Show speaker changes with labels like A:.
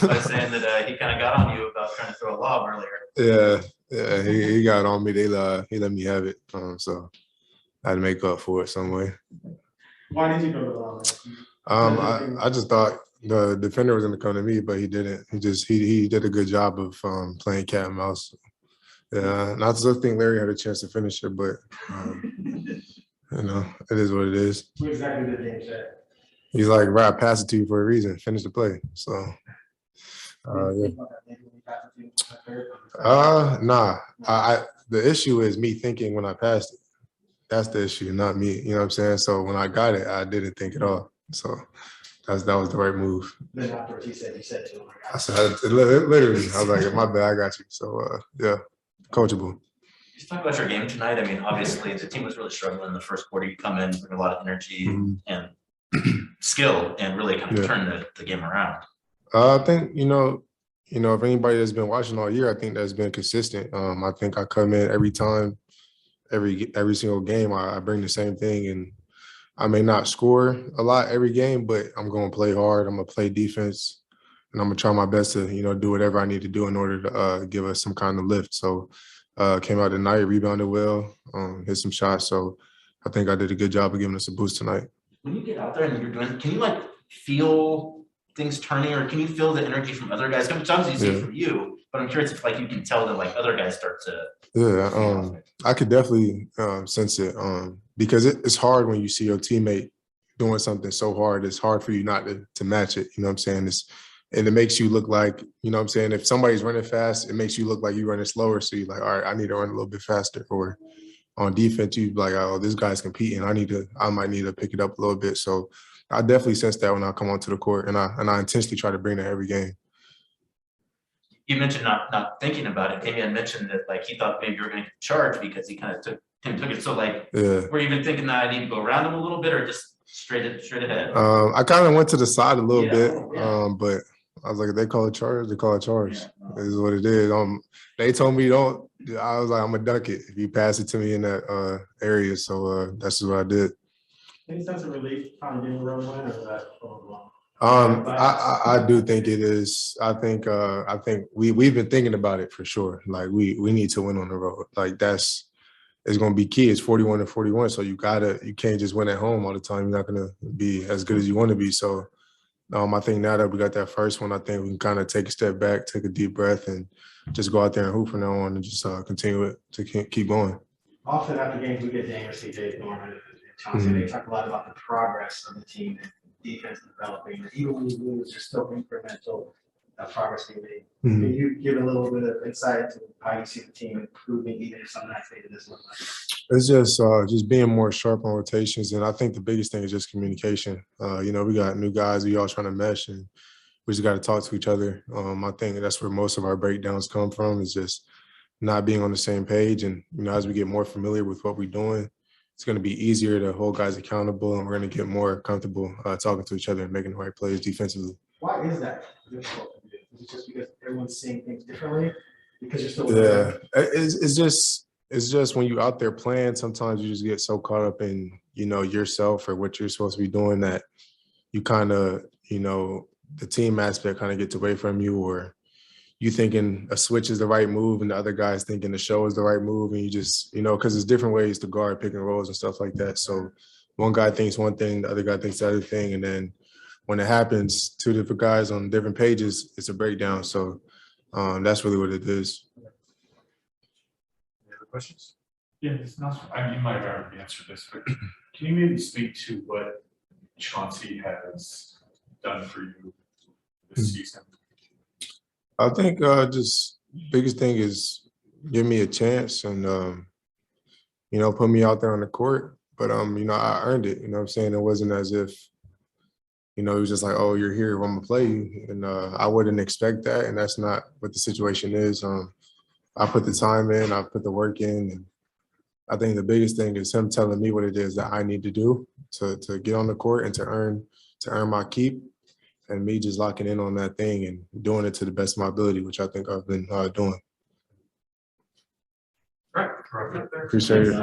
A: by saying that he kind of got on you about trying to throw a lob earlier.
B: Yeah, he got on me. He let me have it. So I had to make up for it some way.
C: Why did you go to the lob?
B: I just thought the defender was going to come to me, but he didn't. He did a good job of playing cat and mouse. Yeah, and I still think Larry had a chance to finish it, but it is what it is.
C: What exactly did James say?
B: He's like, right, I passed it to you for a reason. Finish the play. So, yeah. Nah. The issue is me thinking when I passed it. That's the issue, not me. You know what I'm saying? So when I got it, I didn't think at all. So that was the right move.
C: Then afterwards, you said to him,
B: I said, literally, I was like, my bad, I got you. So, yeah, coachable.
A: Just talk about your game tonight. I mean, obviously, the team was really struggling in the first quarter. You come in with a lot of energy and skill and really kind of turn the game around.
B: I think, if anybody that's been watching all year, I think that's been consistent. I think I come in every time, every single game, I bring the same thing. And I may not score a lot every game, but I'm going to play hard. I'm going to play defense. And I'm going to try my best to, do whatever I need to do in order to give us some kind of lift. So came out tonight, rebounded well, hit some shots. So I think I did a good job of giving us a boost tonight.
A: When you get out there and you're doing, can you feel things turning, or can you feel the energy from other guys? It's obviously you see it from you, but I'm curious if you can tell that other guys start to.
B: Yeah, I could definitely sense it because it's hard when you see your teammate doing something so hard. It's hard for you not to match it. You know what I'm saying? And it makes you look like, if somebody's running fast, it makes you look like you're running slower. So you're like, all right, I need to run a little bit faster. Or on defense, you'd be like, oh, this guy's competing. I might need to pick it up a little bit. So I definitely sense that when I come onto the court, and I intentionally try to bring that every game.
A: You mentioned not thinking about it. Damian mentioned that he thought maybe you were going to charge because he kind of took it. So were you even thinking that I need to go around him a little bit, or just straight ahead? I
B: kind of went to the side a little bit, but I was like, if they call it charge, they call it charge. This is what it is. They told me don't. I was like, I'm gonna duck it if you pass it to me in that area. So that's just what I did.
C: Any sense of relief kind of getting a road win, or is that
B: I do think it is. I think we've been thinking about it for sure. We need to win on the road. It's going to be key. It's 41-41. So you can't just win at home all the time. You're not going to be as good as you want to be. So I think now that we got that first one, I think we can kind of take a step back, take a deep breath, and just go out there and hoop from now on, and just continue it to keep going.
C: Often after games, we get Daniel, CJ, Norman, and Chauncey. They talk a lot about the progress of the team and defense developing. Even when you lose, there's still incremental progress being made. Can you give a little bit of insight into how you see the team improving, even if some nights they doesn't look like it?
B: It's just being more sharp on rotations, and I think the biggest thing is just communication. We got new guys, we all trying to mesh, and we just got to talk to each other. I think that's where most of our breakdowns come from, is just not being on the same page. And as we get more familiar with what we're doing, it's going to be easier to hold guys accountable, and we're going to get more comfortable talking to each other and making the right plays defensively.
C: Why is that difficult to do? Is it just because everyone's seeing things differently? Because you're still
B: it's just when you're out there playing, sometimes you just get so caught up in yourself or what you're supposed to be doing that you kind of the team aspect kind of gets away from you, or you thinking a switch is the right move and the other guy's thinking the show is the right move, and you just because there's different ways to guard pick and rolls and stuff like that. So one guy thinks one thing, the other guy thinks the other thing, and then when it happens, two different guys on different pages, it's a breakdown. So that's really what it is.
D: Any other questions? Yeah, it's not. You might have already answered this, but can you maybe speak to what Chauncey has done for you this season?
B: I think just biggest thing is give me a chance and put me out there on the court. But I earned it. You know what I'm saying? It wasn't as if it was just like, oh, you're here, I'm gonna play you. And I wouldn't expect that, and that's not what the situation is. I put the time in, I put the work in, and I think the biggest thing is him telling me what it is that I need to do to get on the court and to earn my keep, and me just locking in on that thing and doing it to the best of my ability, which I think I've been doing.
A: All right.
B: Appreciate it.